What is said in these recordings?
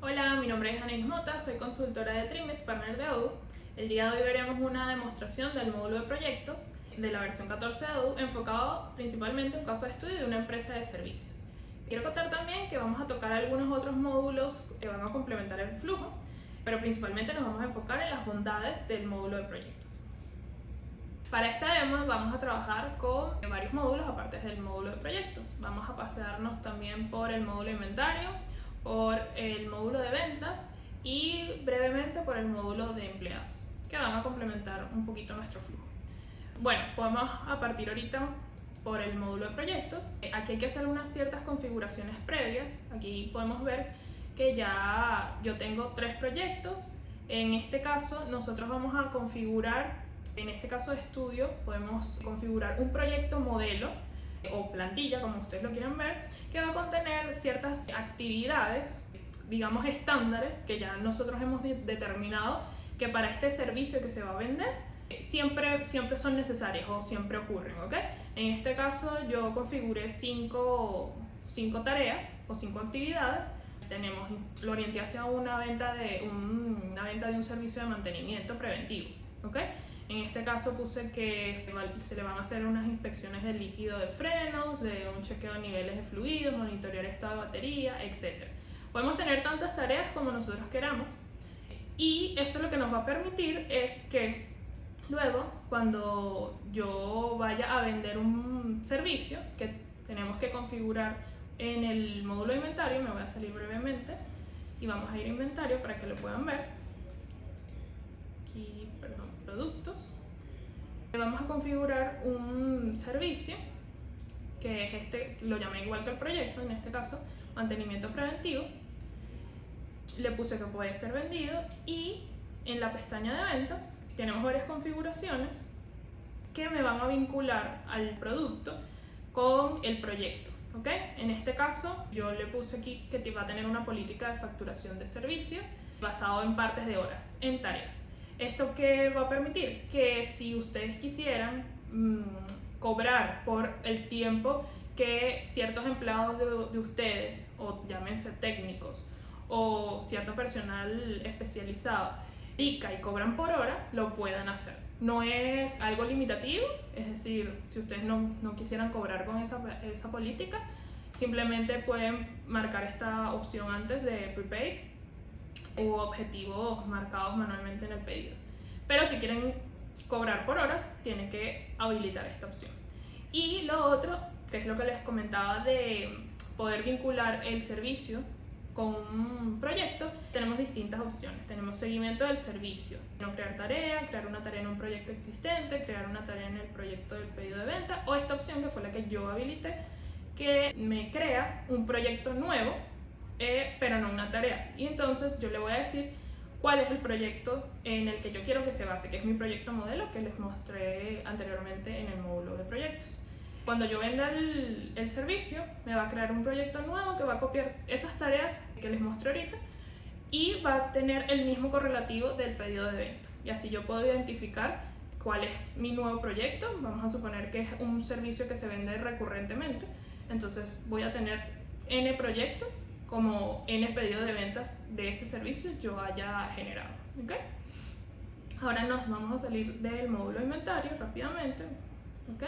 Hola, mi nombre es Anaís Mota, soy consultora de Trimit, partner de Odoo. El día de hoy veremos una demostración del módulo de proyectos de la versión 14 de Odoo enfocado principalmente en un caso de estudio de una empresa de servicios. Quiero contar también que vamos a tocar algunos otros módulos que van a complementar el flujo, pero principalmente nos vamos a enfocar en las bondades del módulo de proyectos. Para esta demo vamos a trabajar con varios módulos aparte del módulo de proyectos. Vamos a pasearnos también por el módulo de inventario, por el módulo de ventas y brevemente por el módulo de empleados, que van a complementar un poquito nuestro flujo. Bueno, podemos a partir ahorita por el módulo de proyectos. Aquí hay que hacer unas ciertas configuraciones previas. Aquí podemos ver que ya yo tengo 3 proyectos. En este caso nosotros vamos a configurar, en este caso de estudio, podemos configurar un proyecto modelo o plantilla, como ustedes lo quieran ver, que va a contener ciertas actividades, digamos estándares, que ya nosotros hemos determinado que para este servicio que se va a vender siempre son necesarias o siempre ocurren, ¿ok? En este caso yo configuré 5 tareas o 5 actividades. Lo orienté hacia una venta de un servicio de mantenimiento preventivo, ¿ok? En este caso puse que se le van a hacer unas inspecciones del líquido de frenos, de un chequeo de niveles de fluidos, monitorear estado de batería, etc. Podemos tener tantas tareas como nosotros queramos y esto lo que nos va a permitir es que luego cuando yo vaya a vender un servicio que tenemos que configurar en el módulo de inventario, me voy a salir brevemente y vamos a ir a inventario para que lo puedan ver. Aquí, perdón, productos. Vamos a configurar un servicio que es este, lo llamé igual que el proyecto, en este caso mantenimiento preventivo. Le puse que puede ser vendido y en la pestaña de ventas tenemos varias configuraciones que me van a vincular al producto con el proyecto, ¿ok? En este caso yo le puse aquí que va a tener una política de facturación de servicio basado en partes de horas, en tareas. ¿Esto qué va a permitir? Que si ustedes quisieran cobrar por el tiempo que ciertos empleados de ustedes, o llámense técnicos, o cierto personal especializado, dedica y cobran por hora, lo puedan hacer. No es algo limitativo, es decir, si ustedes no quisieran cobrar con esa política, simplemente pueden marcar esta opción antes de prepaid u objetivos marcados manualmente en el pedido. Pero si quieren cobrar por horas, tienen que habilitar esta opción. Y lo otro, que es lo que les comentaba de poder vincular el servicio con un proyecto, tenemos distintas opciones. Tenemos seguimiento del servicio, no crear tarea, crear una tarea en un proyecto existente, crear una tarea en el proyecto del pedido de venta, o esta opción que fue la que yo habilité, que me crea un proyecto nuevo, pero no una tarea. Y entonces yo le voy a decir cuál es el proyecto en el que yo quiero que se base, que es mi proyecto modelo que les mostré anteriormente en el módulo de proyectos. Cuando yo venda el servicio, me va a crear un proyecto nuevo que va a copiar esas tareas que les mostré ahorita y va a tener el mismo correlativo del pedido de venta. Y así yo puedo identificar cuál es mi nuevo proyecto. Vamos a suponer que es un servicio que se vende recurrentemente. Entonces voy a tener N proyectos como N pedido de ventas de ese servicio yo haya generado, ¿ok? Ahora nos vamos a salir del módulo de inventario rápidamente, ¿ok?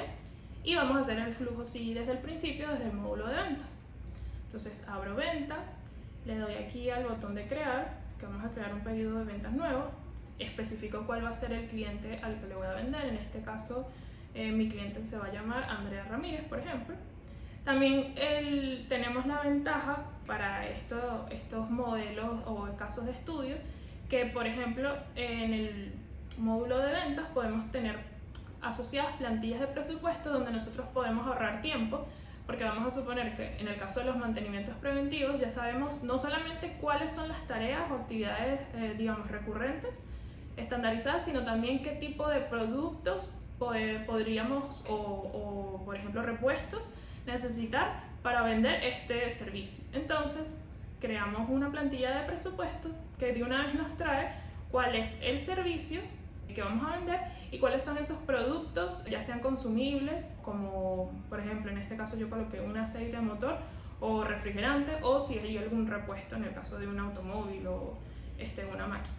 Y vamos a hacer el flujo sí desde el principio, desde el módulo de ventas. Entonces abro ventas, le doy aquí al botón de crear, que vamos a crear un pedido de ventas nuevo, especifico cuál va a ser el cliente al que le voy a vender. En este caso mi cliente se va a llamar Andrea Ramírez, por ejemplo. También tenemos la ventaja para estos modelos o casos de estudio que, por ejemplo, en el módulo de ventas podemos tener asociadas plantillas de presupuesto donde nosotros podemos ahorrar tiempo, porque vamos a suponer que en el caso de los mantenimientos preventivos ya sabemos no solamente cuáles son las tareas o actividades digamos recurrentes estandarizadas, sino también qué tipo de productos podríamos o por ejemplo repuestos necesitar para vender este servicio. Entonces creamos una plantilla de presupuesto que de una vez nos trae cuál es el servicio que vamos a vender y cuáles son esos productos, ya sean consumibles, como por ejemplo en este caso yo coloqué un aceite de motor o refrigerante, o si hay algún repuesto en el caso de un automóvil o una máquina.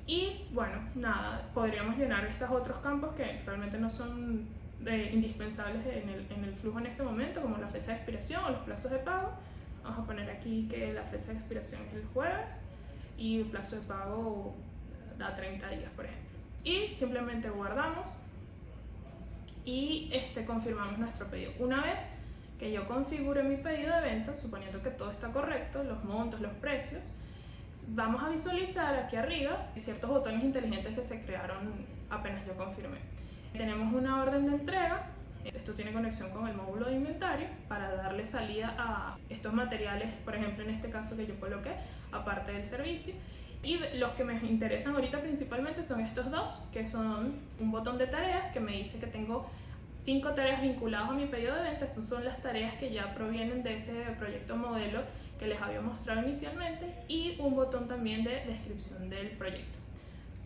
Y bueno, nada, podríamos llenar estos otros campos que realmente no son indispensables en el flujo en este momento, como la fecha de expiración o los plazos de pago. Vamos a poner aquí que la fecha de expiración es el jueves y el plazo de pago da 30 días, por ejemplo. Y simplemente guardamos y confirmamos nuestro pedido. Una vez que yo configure mi pedido de venta, suponiendo que todo está correcto, los montos, los precios, vamos a visualizar aquí arriba ciertos botones inteligentes que se crearon apenas yo confirmé. Tenemos una orden de entrega. Esto tiene conexión con el módulo de inventario para darle salida a estos materiales, por ejemplo en este caso que yo coloqué, aparte del servicio. Y los que me interesan ahorita principalmente son estos dos, que son un botón de tareas que me dice que tengo 5 tareas vinculadas a mi pedido de venta. Estas son las tareas que ya provienen de ese proyecto modelo que les había mostrado inicialmente, y un botón también de descripción del proyecto.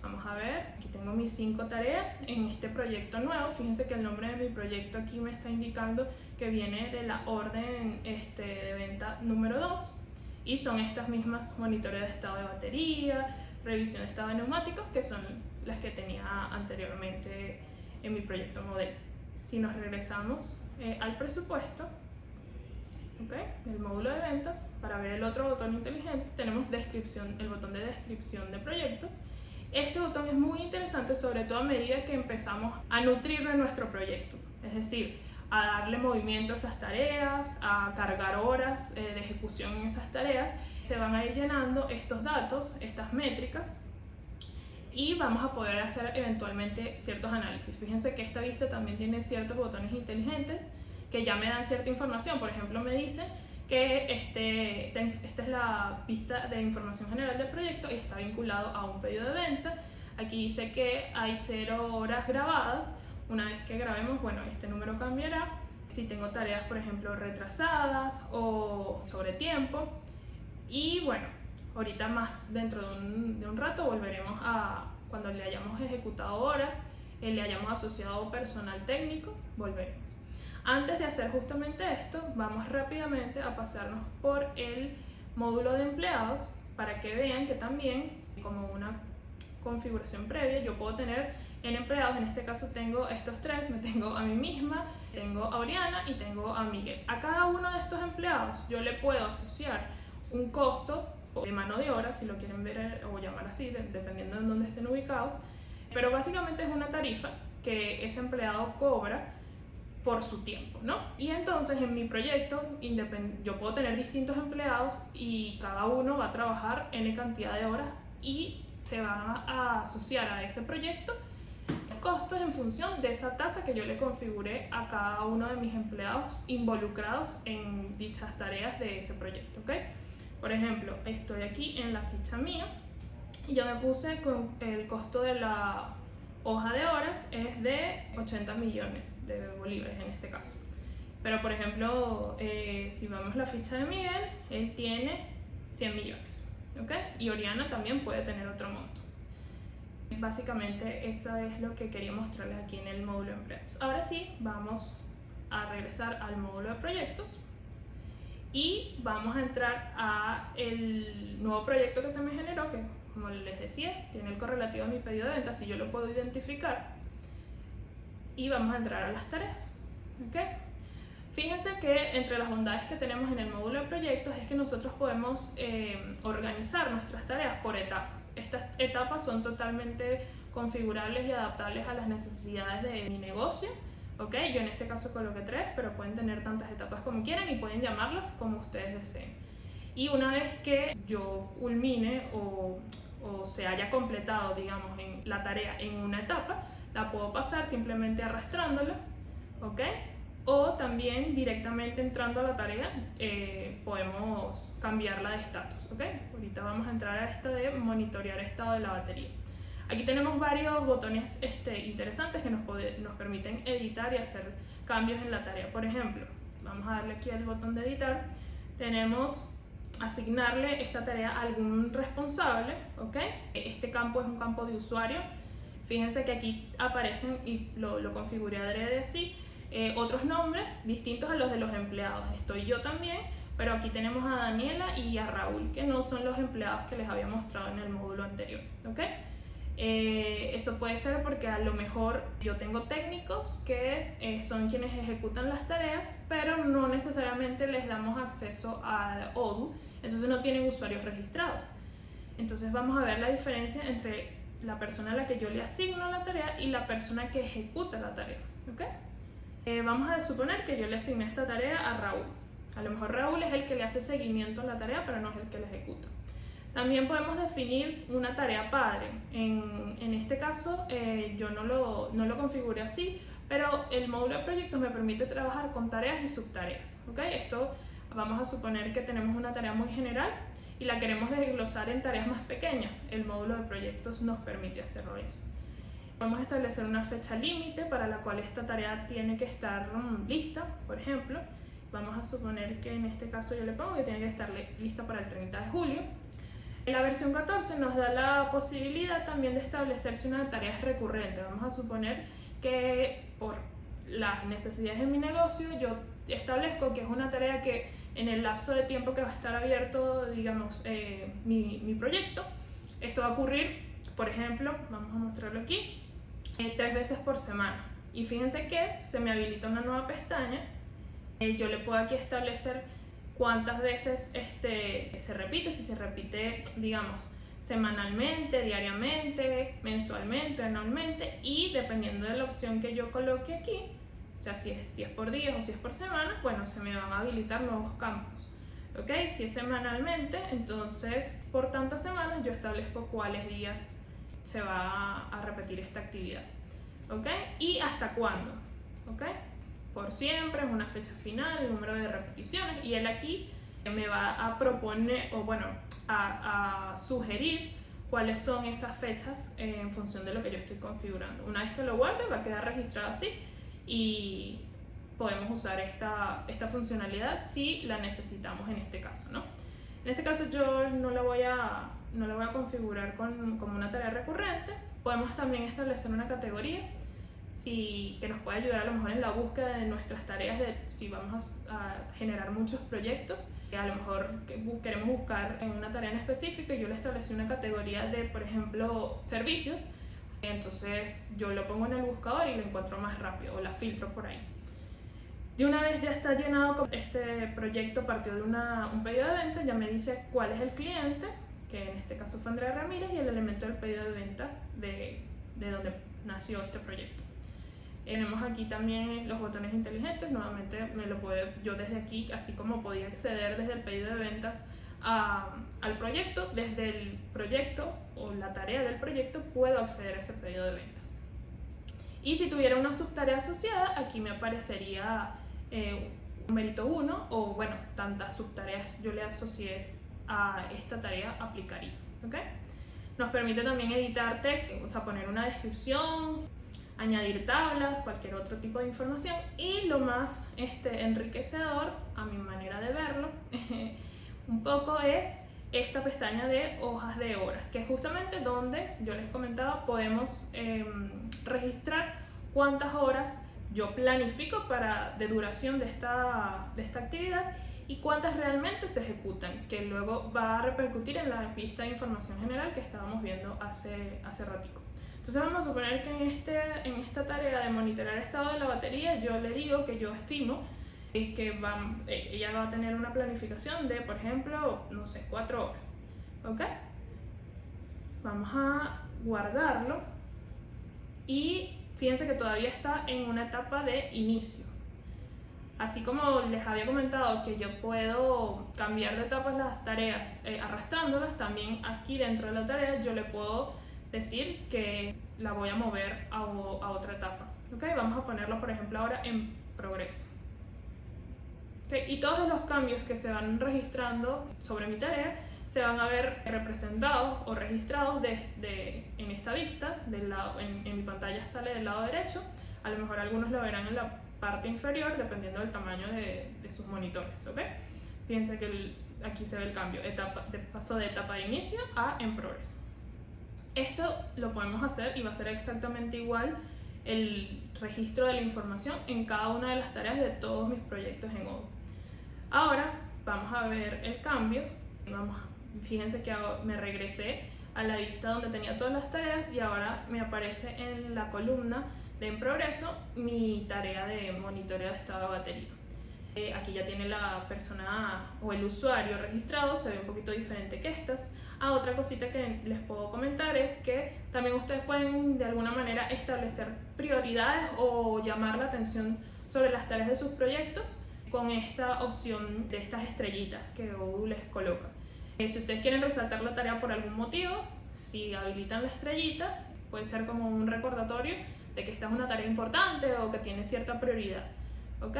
Vamos a ver, aquí tengo mis 5 tareas en este proyecto nuevo. Fíjense que el nombre de mi proyecto aquí me está indicando que viene de la orden de venta número 2, y son estas mismas: monitoreo de estado de batería, revisión de estado de neumáticos, que son las que tenía anteriormente en mi proyecto modelo. Si nos regresamos al presupuesto, el módulo de ventas, para ver el otro botón inteligente, tenemos descripción, el botón de descripción de proyecto. Este botón es muy interesante, sobre todo a medida que empezamos a nutrir nuestro proyecto, es decir, a darle movimiento a esas tareas, a cargar horas de ejecución en esas tareas. Se van a ir llenando estos datos, estas métricas, y vamos a poder hacer eventualmente ciertos análisis. Fíjense que esta vista también tiene ciertos botones inteligentes que ya me dan cierta información. Por ejemplo, me dice que esta es la vista de información general del proyecto y está vinculado a un pedido de venta. Aquí dice que hay 0 horas grabadas. Una vez que grabemos, bueno, este número cambiará. Si tengo tareas, por ejemplo, retrasadas o sobre tiempo. Y bueno, ahorita más dentro de un rato volveremos a, cuando le hayamos ejecutado horas, le hayamos asociado personal técnico, volveremos. Antes de hacer justamente esto, vamos rápidamente a pasarnos por el módulo de empleados para que vean que también, como una configuración previa, yo puedo tener en empleados. En este caso tengo estos 3, me tengo a mí misma, tengo a Oriana y tengo a Miguel. A cada uno de estos empleados yo le puedo asociar un costo de mano de obra, si lo quieren ver o llamar así, dependiendo de dónde estén ubicados, pero básicamente es una tarifa que ese empleado cobra por su tiempo, ¿no? Y entonces en mi proyecto yo puedo tener distintos empleados y cada uno va a trabajar N cantidad de horas y se van a asociar a ese proyecto costos en función de esa tasa que yo le configuré a cada uno de mis empleados involucrados en dichas tareas de ese proyecto, ¿ok? Por ejemplo, estoy aquí en la ficha mía y yo me puse con el costo de la hoja de horas es de 80 millones de bolívares en este caso. Pero por ejemplo, si vemos la ficha de Miguel, él tiene 100 millones, ¿ok? Y Oriana también puede tener otro monto. Básicamente eso es lo que quería mostrarles aquí en el módulo de empleados. Ahora sí, vamos a regresar al módulo de proyectos y vamos a entrar a el nuevo proyecto que se me generó, que como les decía, tiene el correlativo de mi pedido de venta, si yo lo puedo identificar, y vamos a entrar a las tareas, ¿ok? Fíjense que entre las bondades que tenemos en el módulo de proyectos es que nosotros podemos organizar nuestras tareas por etapas. Estas etapas son totalmente configurables y adaptables a las necesidades de mi negocio, ¿ok? Yo en este caso coloqué 3, pero pueden tener tantas etapas como quieran y pueden llamarlas como ustedes deseen. Y una vez que yo culmine o se haya completado, digamos, en la tarea en una etapa, la puedo pasar simplemente arrastrándola, ¿ok? O también directamente entrando a la tarea podemos cambiarla de estatus, ¿ok? Ahorita vamos a entrar a esta de monitorear estado de la batería. Aquí tenemos varios botones interesantes que nos permiten editar y hacer cambios en la tarea. Por ejemplo, vamos a darle aquí al botón de editar. Tenemos asignarle esta tarea a algún responsable, ¿ok? Este campo es un campo de usuario. Fíjense que aquí aparecen, y lo configuré adrede así, otros nombres distintos a los de los empleados. Estoy yo también, pero aquí tenemos a Daniela y a Raúl, que no son los empleados que les había mostrado en el módulo anterior, ¿ok? Eso puede ser porque a lo mejor yo tengo técnicos que son quienes ejecutan las tareas, pero no necesariamente les damos acceso al ODU, entonces no tienen usuarios registrados. Entonces vamos a ver la diferencia entre la persona a la que yo le asigno la tarea y la persona que ejecuta la tarea, ¿ok? Vamos a suponer que yo le asigné esta tarea a Raúl. A lo mejor Raúl es el que le hace seguimiento a la tarea, pero no es el que la ejecuta. También podemos definir una tarea padre. En este caso yo no lo configuré así, pero el módulo de proyectos me permite trabajar con tareas y subtareas, ¿ok? Esto vamos a suponer que tenemos una tarea muy general y la queremos desglosar en tareas más pequeñas. El módulo de proyectos nos permite hacerlo eso. Podemos establecer una fecha límite para la cual esta tarea tiene que estar lista, por ejemplo. Vamos a suponer que en este caso yo le pongo que tiene que estar lista para el 30 de julio. La versión 14 nos da la posibilidad también de establecerse una tarea recurrente. Vamos a suponer que por las necesidades de mi negocio yo establezco que es una tarea que en el lapso de tiempo que va a estar abierto, digamos, mi proyecto, esto va a ocurrir, por ejemplo, vamos a mostrarlo aquí, 3 veces por semana. Y fíjense que se me habilita una nueva pestaña. Yo le puedo aquí establecer cuántas veces se repite, si se repite, digamos, semanalmente, diariamente, mensualmente, anualmente, y dependiendo de la opción que yo coloque aquí, o sea, si es por días o si es por semana, bueno, se me van a habilitar nuevos campos, ¿ok? Si es semanalmente, entonces por tantas semanas yo establezco cuáles días se va a repetir esta actividad, ¿ok? Y hasta cuándo, ¿ok? Por siempre, es una fecha final, el número de repeticiones, y él aquí me va a proponer, o bueno, a sugerir cuáles son esas fechas en función de lo que yo estoy configurando. Una vez que lo guarde, va a quedar registrado así y podemos usar esta funcionalidad si la necesitamos en este caso, ¿no? En este caso yo no la voy a configurar como una tarea recurrente. Podemos también establecer una categoría que nos puede ayudar a lo mejor en la búsqueda de nuestras tareas, de si vamos a generar muchos proyectos. A lo mejor queremos buscar en una tarea en específico y yo le establecí una categoría de, por ejemplo, servicios. Entonces yo lo pongo en el buscador y lo encuentro más rápido o la filtro por ahí. De una vez ya está llenado, este proyecto partió de un pedido de venta, ya me dice cuál es el cliente, que en este caso fue Andrea Ramírez, y el elemento del pedido de venta de donde nació este proyecto. Tenemos aquí también los botones inteligentes. Nuevamente yo desde aquí, así como podía acceder desde el pedido de ventas al proyecto, desde el proyecto o la tarea del proyecto puedo acceder a ese pedido de ventas. Y si tuviera una subtarea asociada, aquí me aparecería un mérito 1, o bueno, tantas subtareas yo le asocié a esta tarea aplicaría, ¿ok? Nos permite también editar texto, o sea, poner una descripción, añadir tablas, cualquier otro tipo de información, y lo más enriquecedor, a mi manera de verlo, un poco es esta pestaña de hojas de horas, que es justamente donde yo les comentaba podemos registrar cuántas horas yo planifico de duración de esta actividad y cuántas realmente se ejecutan, que luego va a repercutir en la vista de información general que estábamos viendo hace ratico. Entonces vamos a suponer que en esta tarea de monitorear el estado de la batería yo le digo que yo estimo que ella va a tener una planificación de, por ejemplo, no sé, 4 horas, ¿ok? Vamos a guardarlo y fíjense que todavía está en una etapa de inicio. Así como les había comentado que yo puedo cambiar de etapas las tareas arrastrándolas, también aquí dentro de la tarea yo le puedo decir que la voy a mover a otra etapa. ¿Okay? Vamos a ponerlo, por ejemplo, ahora en progreso. ¿Okay? Y todos los cambios que se van registrando sobre mi tarea se van a ver representados o registrados en esta vista. En mi pantalla sale del lado derecho. A lo mejor algunos lo verán en la parte inferior dependiendo del tamaño de sus monitores. ¿Okay? Fíjense que aquí se ve el cambio, paso de etapa de inicio a en progreso. Esto lo podemos hacer y va a ser exactamente igual el registro de la información en cada una de las tareas de todos mis proyectos en Odoo. Ahora vamos a ver el cambio. Fíjense que me regresé a la vista donde tenía todas las tareas y ahora me aparece en la columna de en progreso mi tarea de monitoreo de estado de batería. Aquí ya tiene la persona o el usuario registrado, se ve un poquito diferente que estas. Otra cosita que les puedo comentar es que también ustedes pueden de alguna manera establecer prioridades o llamar la atención sobre las tareas de sus proyectos con esta opción de estas estrellitas que Odoo les coloca. Si ustedes quieren resaltar la tarea por algún motivo, si habilitan la estrellita, puede ser como un recordatorio de que esta es una tarea importante o que tiene cierta prioridad. ¿Ok?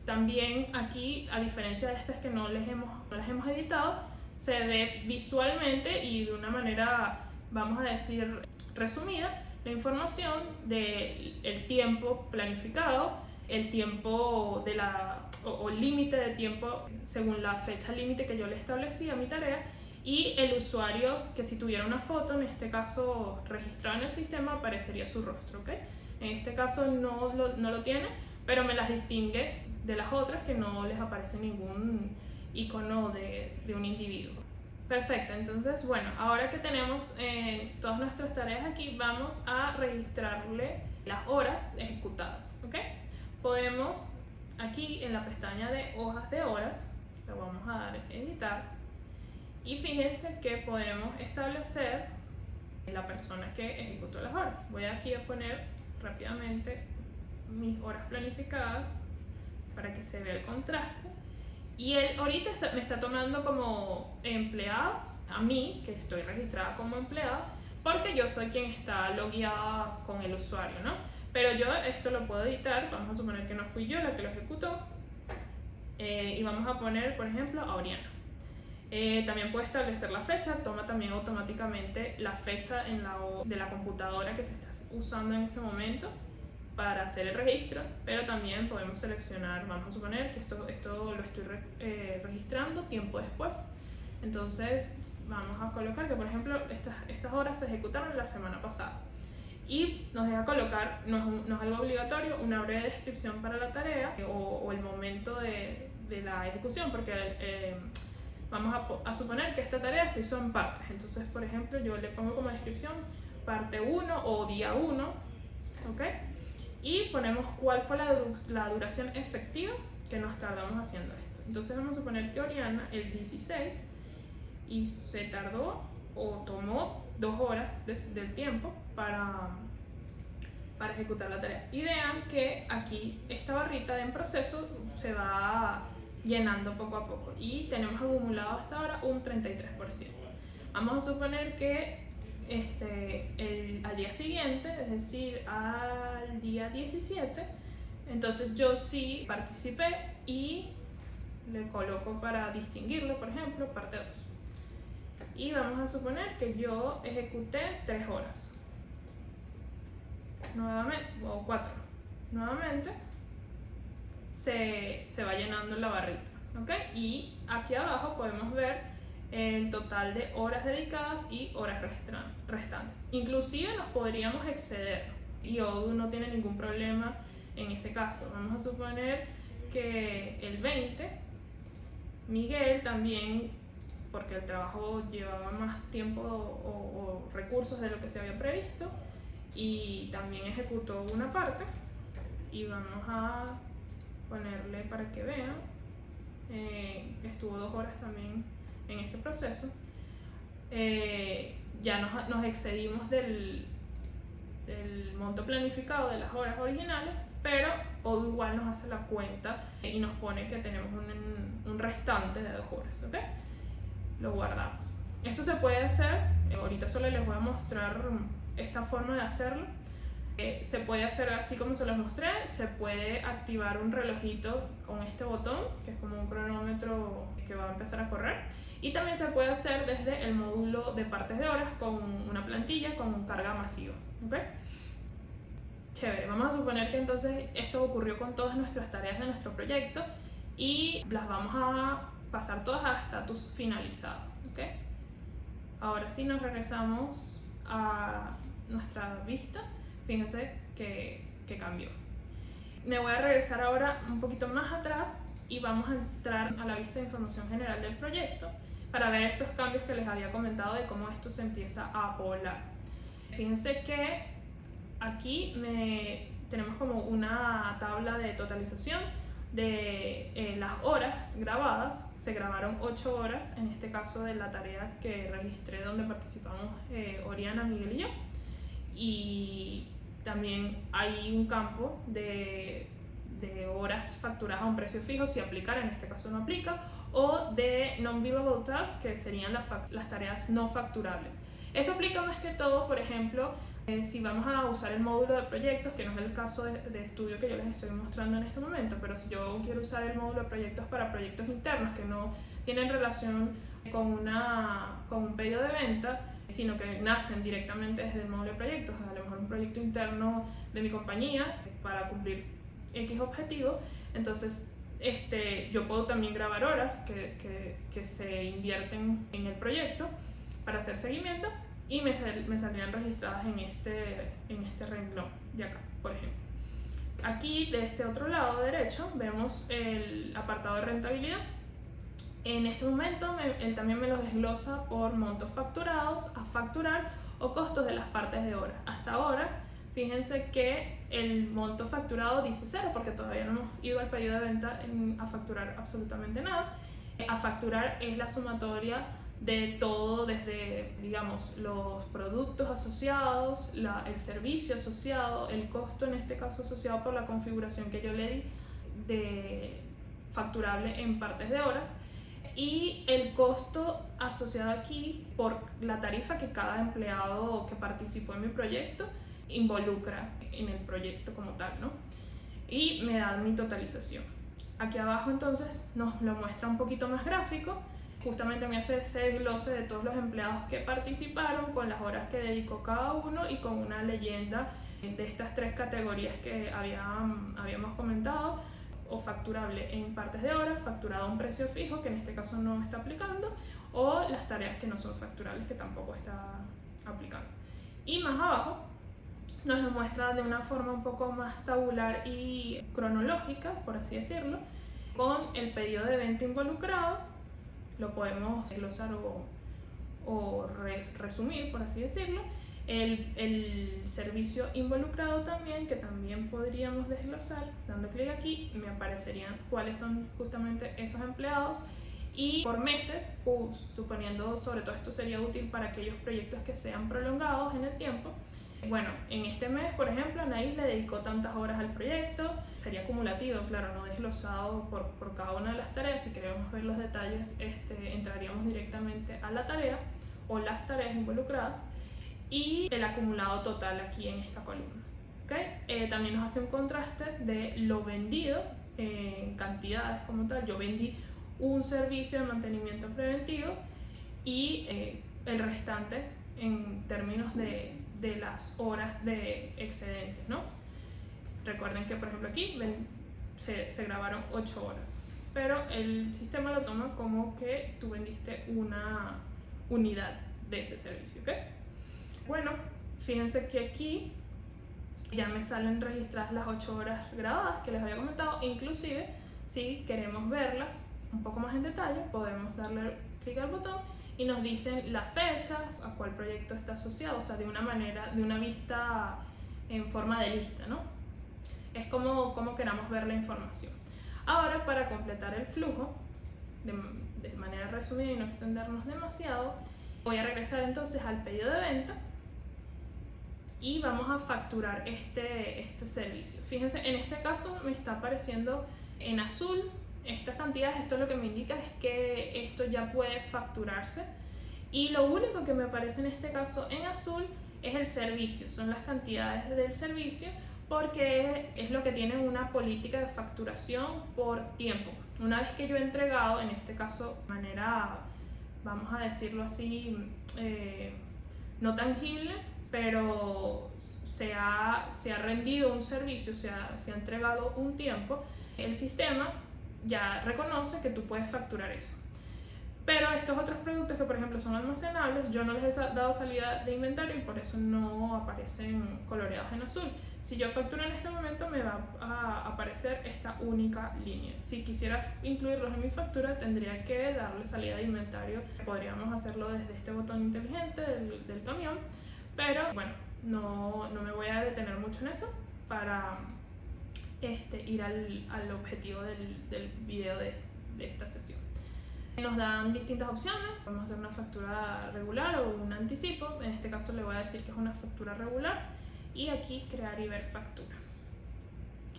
También aquí, a diferencia de estas que no las hemos editado, se ve visualmente y de una manera, vamos a decir, resumida, la información del tiempo planificado, el tiempo o límite de tiempo según la fecha límite que yo le establecí a mi tarea, y el usuario que si tuviera una foto, en este caso registrada en el sistema, aparecería su rostro. ¿Ok? En este caso no lo tiene, pero me las distingue de las otras que no les aparece ningún icono de un individuo. Perfecto, entonces bueno, ahora que tenemos todas nuestras tareas aquí, vamos a registrarle las horas ejecutadas. ¿Ok? Podemos aquí en la pestaña de hojas de horas, le vamos a dar editar y fíjense que podemos establecer la persona que ejecutó las horas. Voy aquí a poner rápidamente mis horas planificadas para que se vea el contraste, y él ahorita me está tomando como empleado a mí, que estoy registrada como empleado, porque yo soy quien está logueada con el usuario, ¿no? Pero yo esto lo puedo editar. Vamos a suponer que no fui yo la que lo ejecutó, y vamos a poner, por ejemplo, a Oriana. También puede establecer la fecha, toma también automáticamente la fecha de la computadora que se está usando en ese momento para hacer el registro, pero también podemos seleccionar, vamos a suponer que esto lo estoy registrando tiempo después. Entonces vamos a colocar que, por ejemplo, estas horas se ejecutaron la semana pasada, y nos deja colocar, no es algo obligatorio, una breve descripción para la tarea o el momento de la ejecución, porque vamos a suponer que esta tarea se hizo en partes. Entonces, por ejemplo, yo le pongo como descripción parte 1 o día 1, ¿ok? Y ponemos cuál fue la duración efectiva que nos tardamos haciendo esto. Entonces vamos a suponer que Oriana el 16 y se tardó o tomó 2 horas del tiempo para ejecutar la tarea. Y vean que aquí esta barrita de en proceso se va llenando poco a poco y tenemos acumulado hasta ahora un 33%. Vamos a suponer que al día siguiente, es decir, al día 17, entonces yo sí participé y le coloco para distinguirlo, por ejemplo, parte 2. Y vamos a suponer que yo ejecuté 3 horas. Nuevamente, o 4. Nuevamente se va llenando la barrita. ¿Ok? Y aquí abajo podemos ver el total de horas dedicadas y horas restantes. Inclusive nos podríamos exceder y Odoo no tiene ningún problema en ese caso. Vamos a suponer que el 20, Miguel también, porque el trabajo llevaba más tiempo o recursos de lo que se había previsto, y también ejecutó una parte, y vamos a ponerle para que vean, estuvo 2 horas también en este proceso. Ya nos excedimos del monto planificado de las horas originales, pero Odoo igual nos hace la cuenta y nos pone que tenemos un restante de 2 horas. ¿Ok? Lo guardamos. Esto se puede hacer, ahorita solo les voy a mostrar esta forma de hacerlo. Se puede hacer así como se los mostré. Se puede activar un relojito con este botón, que es como un cronómetro que va a empezar a correr, y también se puede hacer desde el módulo de partes de horas con una plantilla con carga masiva. ¿Okay? Chévere, vamos a suponer que entonces esto ocurrió con todas nuestras tareas de nuestro proyecto y las vamos a pasar todas a estatus finalizado. ¿Okay? Ahora sí nos regresamos a nuestra vista. Fíjense que cambió. Me voy a regresar ahora un poquito más atrás y vamos a entrar a la vista de información general del proyecto para ver esos cambios que les había comentado de cómo esto se empieza a poblar. Fíjense que aquí tenemos como una tabla de totalización de las horas grabadas. Se grabaron 8 horas, en este caso de la tarea que registré donde participamos Oriana, Miguel y yo. Y también hay un campo de horas facturadas a un precio fijo, si aplicar, en este caso no aplica, o de non-billable tasks, que serían las tareas no facturables. Esto aplica más que todo, por ejemplo, si vamos a usar el módulo de proyectos, que no es el caso de estudio que yo les estoy mostrando en este momento, pero si yo quiero usar el módulo de proyectos para proyectos internos que no tienen relación con un pedido de venta, sino que nacen directamente desde el módulo de proyectos, a lo mejor un proyecto interno de mi compañía para cumplir X objetivo, entonces yo puedo también grabar horas que se invierten en el proyecto para hacer seguimiento y me saldrían registradas en este renglón de acá, por ejemplo. Aquí, de este otro lado derecho, vemos el apartado de rentabilidad. En este momento, él también me los desglosa por montos facturados, a facturar o costos de las partes de hora. Hasta ahora, fíjense que el monto facturado dice 0 porque todavía no hemos ido al periodo de venta a facturar absolutamente nada. A facturar es la sumatoria de todo, desde, digamos, los productos asociados, el servicio asociado, el costo en este caso asociado por la configuración que yo le di de facturable en partes de horas, y el costo asociado aquí por la tarifa que cada empleado que participó en mi proyecto involucra en el proyecto como tal, ¿no? Y me da mi totalización. Aquí abajo entonces nos lo muestra un poquito más gráfico. Justamente me hace ese desglose de todos los empleados que participaron, con las horas que dedicó cada uno y con una leyenda de estas 3 categorías que habíamos comentado: o facturable en partes de horas, facturado a un precio fijo, que en este caso no está aplicando, o las tareas que no son facturables, que tampoco está aplicando. Y más abajo nos lo muestra de una forma un poco más tabular y cronológica, por así decirlo, con el pedido de venta involucrado. Lo podemos desglosar o resumir, por así decirlo. El servicio involucrado también, que también podríamos desglosar. Dando clic aquí me aparecerían cuáles son justamente esos empleados, y por meses, suponiendo, sobre todo esto sería útil para aquellos proyectos que sean prolongados en el tiempo. Bueno, en este mes, por ejemplo, Anaís le dedicó tantas horas al proyecto. Sería acumulativo, claro, no desglosado por cada una de las tareas. Si queremos ver los detalles, entraríamos directamente a la tarea o las tareas involucradas y el acumulado total aquí en esta columna. ¿Okay? También nos hace un contraste de lo vendido en cantidades como tal. Yo vendí un servicio de mantenimiento preventivo y el restante en términos de las horas de excedentes, ¿no? Recuerden que, por ejemplo, aquí se grabaron 8 horas, pero el sistema lo toma como que tú vendiste una unidad de ese servicio, ¿ok? Bueno, fíjense que aquí ya me salen registradas las 8 horas grabadas que les había comentado. Inclusive, si queremos verlas un poco más en detalle, podemos darle clic al botón y nos dicen las fechas, a cuál proyecto está asociado, o sea, de una vista en forma de lista, ¿no? Es como queramos ver la información. Ahora, para completar el flujo, de manera resumida y no extendernos demasiado, voy a regresar entonces al pedido de venta y vamos a facturar este servicio. Fíjense, en este caso me está apareciendo en azul estas cantidades. Esto lo que me indica es que esto ya puede facturarse, y lo único que me aparece en este caso en azul es el servicio, son las cantidades del servicio, porque es lo que tiene una política de facturación por tiempo. Una vez que yo he entregado, en este caso de manera, vamos a decirlo así, no tangible, pero se ha rendido un servicio, se ha entregado un tiempo, el sistema ya reconoce que tú puedes facturar eso. Pero estos otros productos que por ejemplo son almacenables, yo no les he dado salida de inventario y por eso no aparecen coloreados en azul. Si yo facturo en este momento me va a aparecer esta única línea. Si quisiera incluirlos en mi factura tendría que darle salida de inventario. Podríamos hacerlo desde este botón inteligente del camión, pero bueno, no me voy a detener mucho en eso para ir al objetivo del video de esta sesión. Nos dan distintas opciones, podemos hacer una factura regular o un anticipo, en este caso le voy a decir que es una factura regular y aquí crear y ver factura.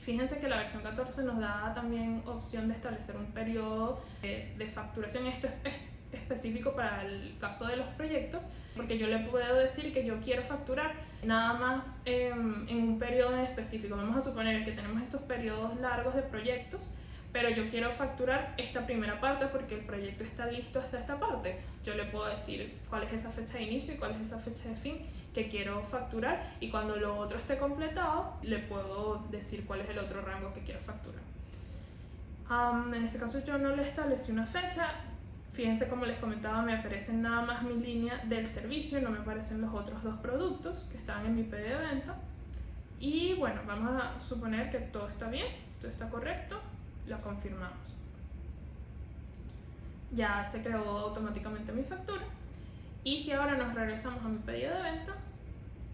Fíjense que la versión 14 nos da también opción de establecer un periodo de facturación. Esto es específico para el caso de los proyectos, porque yo le puedo decir que yo quiero facturar nada más en un periodo en específico. Vamos a suponer que tenemos estos periodos largos de proyectos, pero yo quiero facturar esta primera parte porque el proyecto está listo hasta esta parte. Yo le puedo decir cuál es esa fecha de inicio y cuál es esa fecha de fin que quiero facturar, y cuando lo otro esté completado le puedo decir cuál es el otro rango que quiero facturar. En este caso yo no le establecí una fecha. Fíjense, como les comentaba, me aparece nada más mi línea del servicio, no me aparecen los otros dos productos que están en mi pedido de venta. Y bueno, vamos a suponer que todo está bien, todo está correcto, lo confirmamos. Ya se creó automáticamente mi factura. Y si ahora nos regresamos a mi pedido de venta,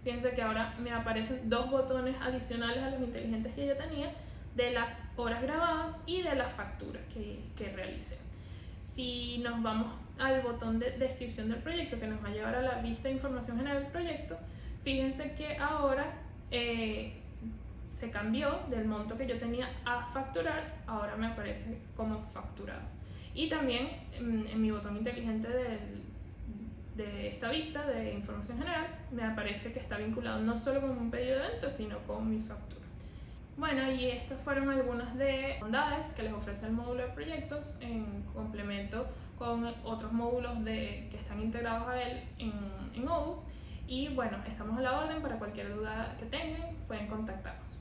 fíjense que ahora me aparecen dos botones adicionales a los inteligentes que ya tenía, de las horas grabadas y de la factura que realicé. Si nos vamos al botón de descripción del proyecto, que nos va a llevar a la vista de información general del proyecto, fíjense que ahora se cambió del monto que yo tenía a facturar, ahora me aparece como facturado. Y también en mi botón inteligente de esta vista de información general me aparece que está vinculado no solo con un pedido de venta, sino con mi factura. Bueno, y estas fueron algunas de bondades que les ofrece el módulo de proyectos en complemento con otros módulos que están integrados a él en Odoo. Y bueno, estamos a la orden para cualquier duda que tengan, pueden contactarnos.